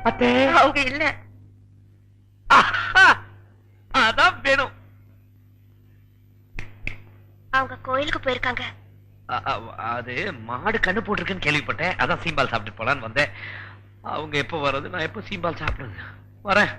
அத்தே அவங்க இல்ல. அதான் வேணும். அவங்க கோயிலுக்கு போயிருக்காங்க. அது மாடு கண்ணு போட்டிருக்குன்னு கேள்விப்பட்டேன். அதான் சீம்பால் சாப்பிட்டு போலான்னு வந்தேன். அவங்க எப்ப வர்றது, நான் எப்ப சீம்பால் சாப்பிடுறது? வரேன்.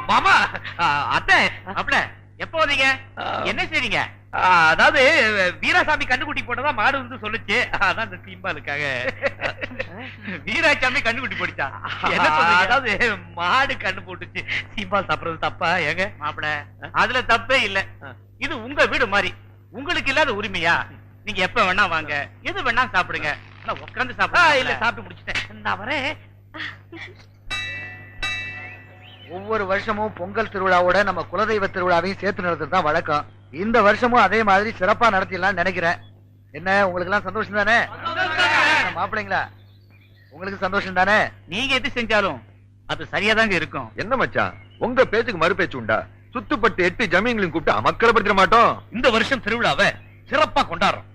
மாமா, அத்தை, அப்பல எப்ப வந்தீங்க? என்ன செய்றீங்க? அதாவது வீராசாமி கண்ணுக்குட்டி போட்டதா மாடு வந்து சொல்லுச்சு. அதான் இந்த சீம்பாலுக்காக. வீராசாமி கண்ணுக்குட்டி போட்டுச்சா? என்ன சொல்றீங்க? அதாவது மாடு கண்ணு போட்டுச்சு. சீம்பால் சாப்பிடுறது தப்பா? ஏங்க மாப்பிள, அதுல தப்பே இல்ல. இது உங்க வீடு மாதிரி. உங்களுக்கு இல்லாத உரிமையா? நீங்க எப்ப வேணா வாங்க, எது வேணா சாப்பிடுங்க. ஆனா உட்கார்ந்து சாப்பிட இல்ல. சாப்பிட்டு முடிச்சிட்டேன், நான் வரேன். ஒவ்வொரு வருஷமும் பொங்கல் திருவிழாவோட நம்ம குலதெய்வ திருவிழாவையும் சேர்த்து நடத்துறது தான் வழக்கம். இந்த வருஷமும் அதே மாதிரி சிறப்பா நடத்திடலாம் நினைக்கிறேன். என்ன, உங்களுக்கு எல்லாம் சந்தோஷம் தானே? மாப்பிள்ளைங்களா, உங்களுக்கு சந்தோஷம் தானே? நீங்க எது செஞ்சாலும் அது சரியாதாங்க இருக்கும். என்ன மச்சான், உங்க பேச்சுக்கு மறு பேச்சு உண்டா? சுத்துப்பட்டு 8 ஜமீன்களையும் கூப்பிட்டு அமக்கலப்படுத்திட மாட்டோம். இந்த வருஷம் திருவிழாவை சிறப்பா கொண்டாடுறோம்.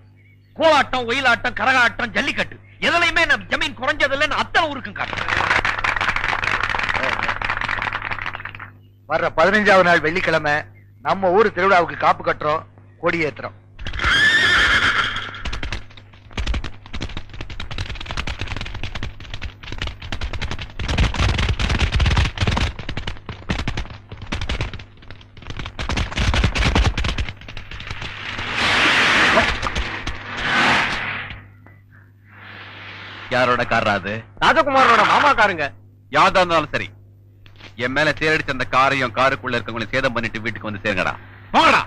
கோலாட்டம், ஒயிலாட்டம், கரகாட்டம், ஜல்லிக்கட்டு எதுலையுமே நம்ம ஜமீன் குறைஞ்சதில்லைன்னு அத்தனை ஊருக்கும் காட்டுறோம். வர்ற 15வது நாள் வெள்ளிக்கிழமை நம்ம ஊர் திருவிழாவுக்கு காப்பு கட்டுறோம், கொடியேத்துறோம். யாரோட காரா அது? ராஜகுமாரோட மாமா காருங்க. யாதா இருந்தாலும் சரி, என் மேல தேடிச்ச அந்த காரையும் காருக்குள்ள இருக்கவங்களையும் சேதம் பண்ணிட்டு வீட்டுக்கு வந்து சேருங்கடா. போங்கடா.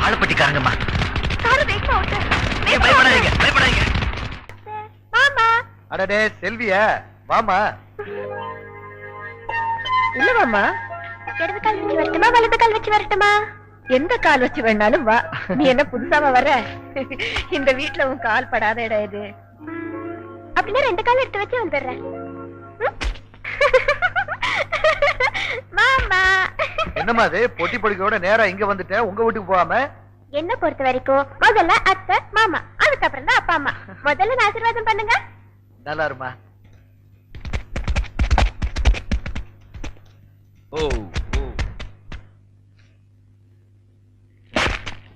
ஆளப்பட்டிக்காரங்கம்மா. பயப்படாதீங்க, பயப்படாதீங்க. மாமா அடடே செல்வியா, வாமா. இல்ல மாமா, இடது கால் வச்சு வரட்டுமா, வலது கால் வச்சு வரட்டுமா? எந்த கால் வச்சு வேணாலும் வா. நீ என்ன புதுசாவா வர? இந்த வீட்டுல உன் கால் படாத இடம் இது. அப்படின்னா 2 கால் எடுத்து வச்சு வந்துடுறேன். மாமா, என்னம்மா அது, பொட்டி பொடிக்கையோட நேரா இங்க வந்துட்டேன், உங்க வீட்டுக்கு போகாம? என்ன பொறுத்த வரைக்கும் முதல்ல அத்தை மாமா, அதுக்கப்புறம் தான் அப்பா அம்மா. முதல்ல நான் ஆசீர்வாதம் பண்ணுங்க. நல்லா இருமா.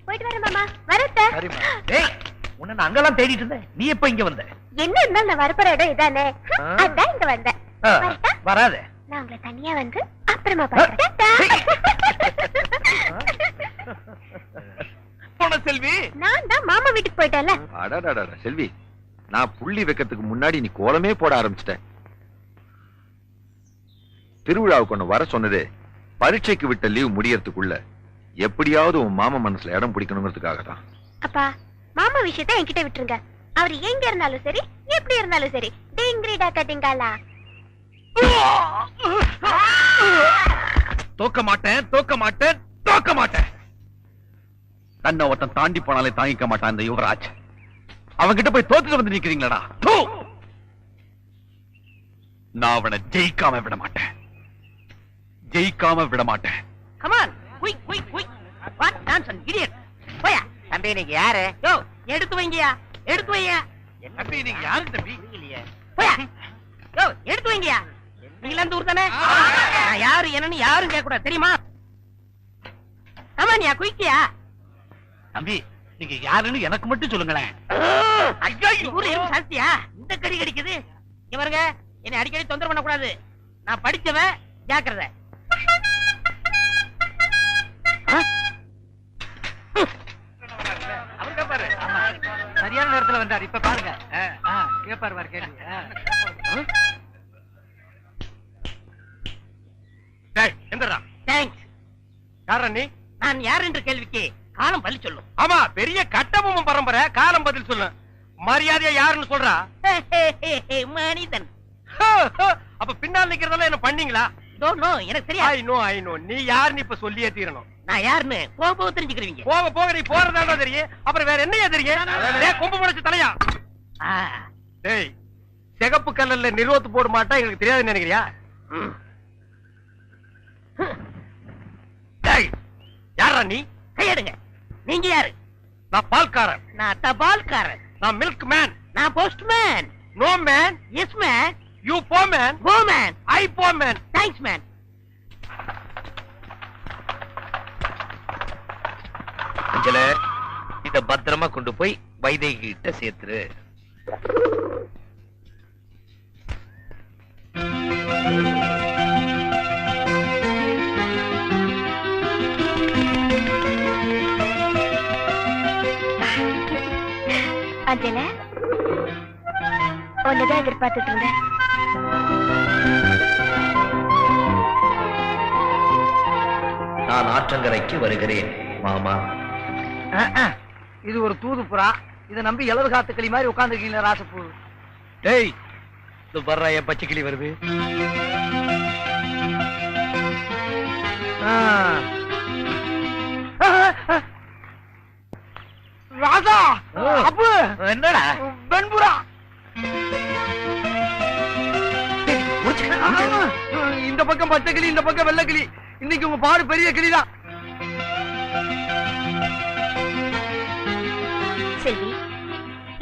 போயிட்டு வரேன் மாமா. வரட்ட. சரிம்மா. ஏய், உன்னை நான் அங்கெல்லாம் தேடிட்டு இருந்தேன். நீ எப்ப இங்க வந்த? என்ன இருந்தாலும் நான் வரப்போற இடம் இதானே, அதான் இங்க வந்தேன். வரட்டா? வராத. நான் உங்களை தனியா வந்து அப்புறமா பாக்குறேன். போன செல்வி, நான் தான் மாமா வீட்டுக்கு போயிட்டேன்ல. அடடடட செல்வி, நான் புள்ளி வைக்கிறதுக்கு முன்னாடி நீ கோலமே போட ஆரம்பிச்சிட்ட. திருவிழாவுக்கு ஒண்ணு வர சொன்னதே பரீட்சைக்கு விட்ட லீவ் முடியறதுக்குள்ள எப்படியாவது உன் மாமா மனசுல இடம் பிடிக்கணுங்கிறதுக்காக தான். அப்பா, மாமா விஷயத்தை என்கிட்ட விட்டுருங்க. அவர் எங்க இருந்தாலும் சரி, எப்படி இருந்தாலும் சரி, டிங்கிரிடா கட்டிங்காலா. தோக்க மாட்டேன், தோக்க மாட்டேன், தோக்க மாட்டேன். தன்னை ஒருத்தன் தாண்டி போனாலே தாங்கிக்க மாட்டான் இந்த யுவராஜ். அவன்கிட்ட போய் தோத்துட்டு வந்து நிக்கிறீங்களா? நான் அவனை ஜெயிக்காம விட மாட்டேன், ஜெயிக்காம விட மாட்டேன். Come on, quick, quick, quick. What nonsense, idiot. போயா. தம்பி நீங்க யாரு? யோ, எடுத்து வைங்கயா, எடுத்து வையா. தம்பி, நீங்க யாரு தம்பி? போயா. யோ, எடுத்து வைங்கயா. நீங்க அந்த ஊர் தானே? நான் யாரு என்னன்னு யாரும் கேட்க கூடாது, தெரியுமா? ஆமானியா, குயிக்கியா. தம்பி, நீங்க யாருன்னு எனக்கு மட்டும் சொல்லுங்களேன். ஐயோ, ஊர்ல எறும்பு சாஸ்தியா? இந்த கடி கடிக்குது. இங்க பாருங்க, என்னை அடிக்கடி தொந்தரவு பண்ண கூடாது. நான் படிச்சவன், ஜாக்கிரதை. அவருக்கா பாரு. சரியான நேரத்துல வந்தார். இப்ப பாருங்க கேப்பாரு பாரு கேள்வி. எந்தரா தேங்க்ஸ். யாரா நீ? நான் யார் என்ற கேள்விக்கு காலம் பதில் சொல்லும். ஆமா, பெரிய கட்டபொம்மன் பரம்பரை, காலம் பதில் சொல்லு. மரியாதையா யாருன்னு சொல்றா? மனிதன். அப்ப பின்னால் நிக்கிறதெல்லாம் என்ன பண்ணீங்களா? எனக்கு தெரியாது. ஐ நோ நீ யாருன்னு இப்ப சொல்லியே தீரணும். நான் யாருன்னு போக போக தெரிஞ்சுக்கிறீங்க. போக போக நீ போறதாண்டா தெரியும். அப்புறம் வேற என்னையா தெரியும்? கொம்பு முளைச்சு தலையா? டேய், சிகப்பு கல்லல்ல நிறுவத்து போட மாட்டா எங்களுக்கு தெரியாதுன்னு நினைக்கிறியா? டேய், யாரா நீ? கையெடுங்க. நீங்க யாரு? நான் பால்காரன். நான் தபால்காரன். நான் மில்க் மேன். நான் postman. No man. Yes man. You போ மேன். Go man. ஐ போ மேன். Thanks man. அஞ்சல, இத பத்திரமா கொண்டு போய் வைதேகி கிட்ட சேர்த்துரு. அஞ்சல, ஒன்னதான் எதிர்பார்த்துட்டு இருந்தேன். நான் ஆற்றங்கரைக்கு வருகிறேன் மாமா. இது ஒரு தூது புறா. இதை நம்பி இளவு காத்து கிளி மாதிரி உட்கார்ந்துருக்கீங்களா ராசப்பூ? டேய், இது வர்ற என் பச்சை கிளி வருது. ராசா, அப்பு, என்னடா வெண்புறா. இந்த பக்கம் பச்சை கிளி, இந்த பக்கம் வெள்ளை கிளி. இன்னைக்கு உங்க பாடு பெரிய கிளிதான். செல்வி,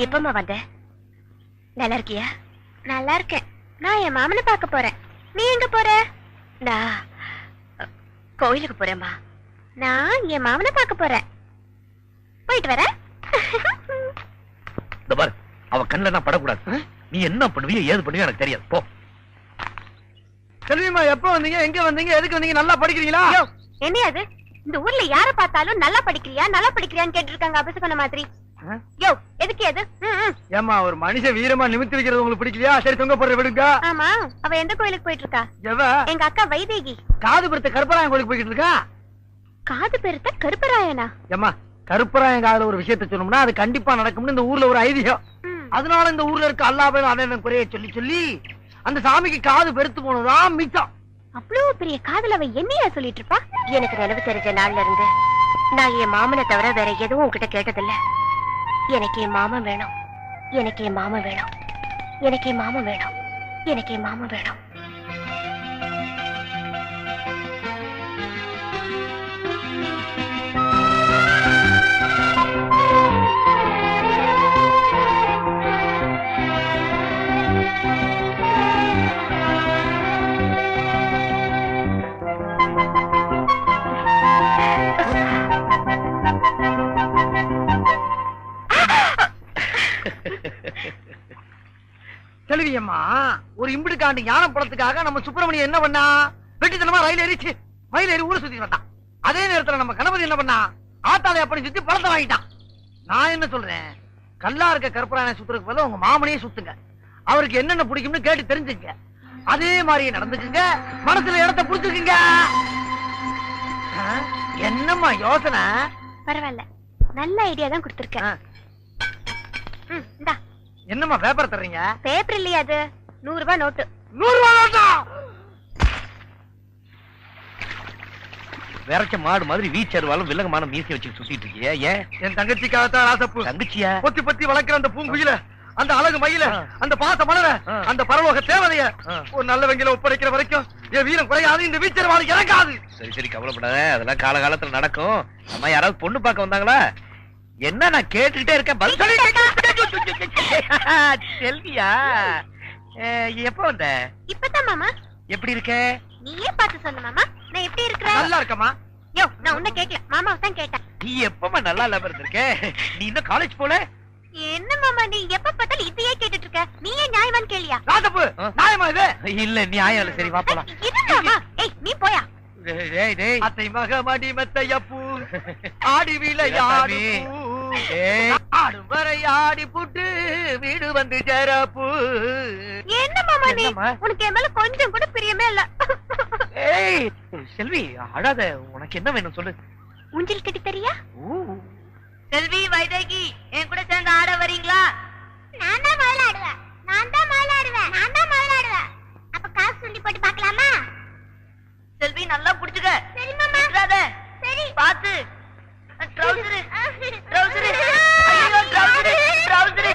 எப்பமா வந்த? நல்லா இருக்கியா? நல்லா இருக்கேன். நான் என் மாமனை பார்க்க போறேன். நீ எங்க போற? நான் கோயிலுக்கு போறேம்மா. நான் என் மாமனை பார்க்க போறேன். போயிட்டு வரேன். இந்த பாரு, அவ கண்ணுல நான் படக்கூடாது. நீ என்ன பண்ணுவியோ ஏது பண்ணுவியோ எனக்கு தெரியாது. போ. செல்விமா, எப்ப வந்தீங்க? எங்க வந்தீங்க? எதுக்கு வந்தீங்க? நல்லா படிக்கிறீங்களா? என்ன அது? இந்த ஊர்ல யார பார்த்தாலும் நல்லா படிக்கிறியா நல்லா படிக்கிறியான்னு கேட்டு இருக்காங்க. அபசகன மாதிரி. யோ, எதுக்கு அது? ஏமா, ஒரு மனுஷ வீரமா நிமித்தி வைக்கிறது உங்களுக்கு பிடிக்கலையா? சரி, தொங்க போடுற விடுங்க. ஆமா, அவ எந்த கோயிலுக்கு போயிட்டு இருக்கா? எங்க அக்கா வைதேகி. காது பெருத்த கருப்பராயன் கோயிலுக்கு போயிட்டு இருக்கா. காது பெருத்த கருப்பராயனா? ஏமா, கருப்பராயன் காதுல ஒரு விஷயத்த சொன்னோம்னா அது கண்டிப்பா நடக்கும்னு இந்த ஊர்ல ஒரு ஐதீகம். அதனால இந்த ஊர்ல இருக்க அல்லா பேரும் அதை குறைய சொல்லி சொல்லி அந்த சாமிக்கு காது பெருத்து போனதுதான் மிச்சம். அவ்வளவு பெரிய காதல் அவ என்னையா சொல்லிட்டு இருப்பா? எனக்கு நினைவு தெரிஞ்ச நாள்ல இருந்து நான் என் மாமனை தவிர வேற எதுவும் உன்கிட்ட கேட்டதில்ல. எனக்கு என் மாமன் வேணும், எனக்கு என் மாமன் வேணும், எனக்கு என் மாமன் வேணும், எனக்கு என் மாமன் வேணும். செல்வியம்மா, ஒரு இம்பிடுக்காண்டு ஞான படத்துக்காக நம்ம சுப்பிரமணியம் என்ன பண்ணா? வெட்டித்தனமா ரயில் ஏறிச்சு மயில் ஏறி ஊரை சுத்தி வந்தான். அதே நேரத்துல நம்ம கணபதி என்ன பண்ணா? ஆத்தாளை அப்படி சுத்தி பழத்தை வாங்கிட்டான். நான் என்ன சொல்றேன், கல்லா இருக்க கருப்பராயனை சுத்துறதுக்கு பதிலா உங்க மாமனையே சுத்துங்க. அவருக்கு என்னென்ன பிடிக்கும்னு கேட்டு தெரிஞ்சுங்க. அதே மாதிரியே நடந்துக்குங்க. மனசுல இடத்த புடிச்சுக்குங்க. என்னம்மா யோசனை? பரவாயில்ல, நல்ல ஐடியா தான் கொடுத்திருக்கேன். என்னம்மா பேப்பர் தர்றீங்க? பேப்பர் இல்லையா அது? 100 ரூபாய் நோட்டு. 100 ரூபாய் நோட்டா? விரைச்ச மாடு மாதிரி வீச்சருவாலும் வில்லங்கமான மீசி வச்சு சுத்திட்டு இருக்கிய. ஏன்? என் தங்கச்சிக்காகத்தான் ராசப்பு. தங்கச்சியா? பொத்தி பொத்தி வளர்க்கிற அந்த பூங்குயில, அந்த அழகு மயில, அந்த பாச மலர, அந்த பரலோக தேவதைய ஒரு நல்ல வெங்கில ஒப்படைக்கிற வரைக்கும் என் வீரம் குறையாது. இந்த வீச்சருவாளுக்கு இறங்காது. சரி சரி, கவலைப்படாத. அதெல்லாம் காலகாலத்துல நடக்கும். அம்மா யாராவது பொண்ணு பார்க்க வந்தாங்களா? என்ன நான் கேட்டுக்கிட்டே இருக்கேன். பதில் சொல்லி. செல்வியா, எப்ப வந்த? இப்பதான் மாமா. எப்படி இருக்க? நீயே பார்த்து சொல்லு மாமா, நான் எப்படி இருக்கிறேன்? நல்லா இருக்கமா? யோ, நான் உன்ன கேட்கல, மாமாவை தான் கேட்டேன். நீ எப்பமா நல்லா இல்லாம இருந்திருக்க? நீ இன்னும் காலேஜ் போல? என்ன மாமா, நீ எப்ப பார்த்தாலும் இதையே கேட்டுட்டு இருக்க? நீயே நியாயமான்னு கேளியா? ராசப்பு, நியாயமா இது? இல்ல, நியாயம் இல்ல. சரி, வா போலாம். இது மாமா. ஏய், நீ போயா. அத்தை மக மடி மெத்தையப்பூ ஆடி விளையாடு. ஆடும் வரை ஆடி புட்டு வீடு வந்து ஜரப்பு. என்ன மாமா நீ என்னம்மா? உனக்கு என் மேல கொஞ்சம் கூட பிரியமே இல்ல. ஏய் செல்வி அழாத, உனக்கு என்ன வேணும் சொல்லு. ஊஞ்சல் கட்டி தரியா? செல்வி வைதேகி என் கூட சேர்ந்து ஆட வரீங்களா? நான் தான் முதல்ல ஆடுவேன். அப்ப காசு சொல்லி போட்டு பார்க்கலாமா? செல்வி நல்லா புடிச்சுக்க. சரி மாமா. விட்டுறாத. சரி. பாத்து. ட்ரவுசரு. ட்ரவுசரு. ஐயோ ட்ரவுசரு. ட்ரவுசரு.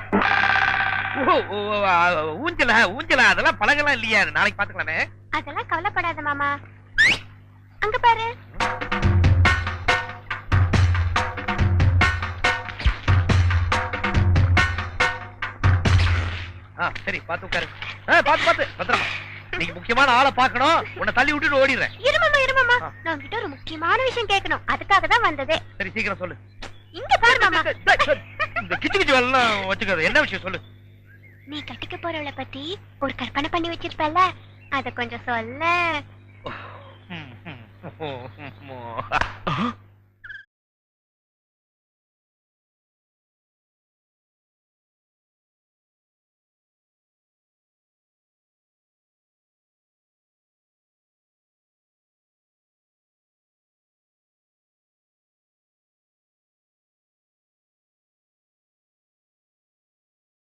ஊஞ்சலா அதெல்லாம் பழகலாம் இல்லையா? நாளைக்கு பாத்துக்கலாமே. அதெல்லாம் கவலைப்படாத மாமா. அங்க பாரு. சரி பாத்து உட்காரு. பாத்து பத்திரமா. நீங்க முக்கியமான ஆளை பாக்கணும். உன்னை தள்ளி விட்டுட்டு ஓடிடுறேன். இருமாமா நான் உன்கிட்ட ஒரு முக்கியமான விஷயம் கேட்கணும். அதுக்காக தான் வந்ததே. சரி சீக்கிரம் சொல்லு. இங்க பாரு மாமா. இந்த கிச்சு கிச்சு எல்லாம் வச்சுக்காது. என்ன விஷயம் சொல்லு. நீ கட்டிக்க போறவளை பத்தி ஒரு கற்பனை பண்ணி வச்சிருப்பல, அத கொஞ்சம் சொல்ல.